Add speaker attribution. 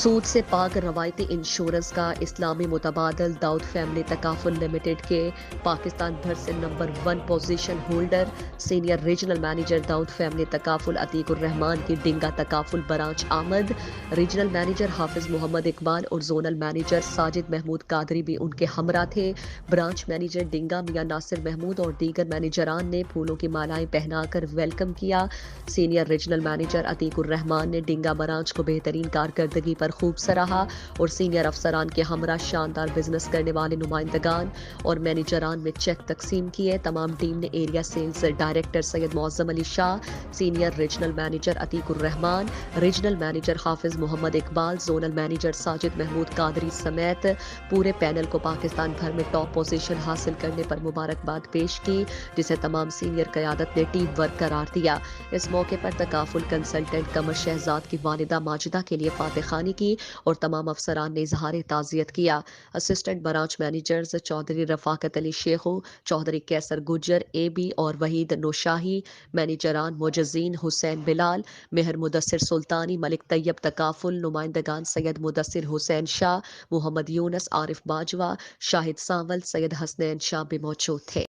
Speaker 1: سود سے پاک روایتی انشورنس کا اسلامی متبادل داؤد فیملی تکافل لمیٹڈ کے پاکستان بھر سے number 1 position holder senior regional manager Dawood family Takaful Atiq ur-Rehman کی ڈنگا تکافل برانچ آمد۔ ریجنل مینیجر حافظ محمد اقبال اور زونل مینیجر ساجد محمود قادری بھی ان کے ہمراہ تھے۔ برانچ مینیجر ڈنگا میاں ناصر محمود اور دیگر مینیجران نے پھولوں کی مالائیں پہنا کر ویلکم کیا۔ سینئر ریجنل مینیجر عتیق الرحمان نے ڈنگا برانچ کو بہترین کارکردگی پر خوب سراہا اور سینئر افسران کے ہمراہ شاندار بزنس کرنے والے نمائندگان اور مینیجران میں چیک تقسیم کیے۔ تمام ٹیم نے ایریا سیلز ڈائریکٹر سید معظم Ali Shah, senior regional manager Atiq الرحمان، regional manager Hafiz Muhammad Iqbal, zonal manager Sajid Mahmood Qadri سمیت پورے پینل کو پاکستان بھر میں ٹاپ پوزیشن حاصل کرنے پر مبارکباد پیش کی، جسے تمام سینئر قیادت نے ٹیم ورک قرار دیا۔ اس موقع پر تکافل کنسلٹنٹ قمر شہزاد کی والدہ ماجدہ کے لیے فاتح خوانی کی اور تمام افسران نے اظہار تعزیت کیا۔ اسسٹنٹ برانچ مینیجرز چودھری رفاقت علی شیخو، چودھری کیسر گجر اے بی اور وحید نوشاہی، مینیجران معجزین حسین بلال، مہر مدثر سلطانی، ملک طیب تکافل، نمائندگان سید مدثر حسین شاہ، محمد یونس، عارف باجوہ، شاہد سانول، سید حسنین شاہ بھی موجود تھے۔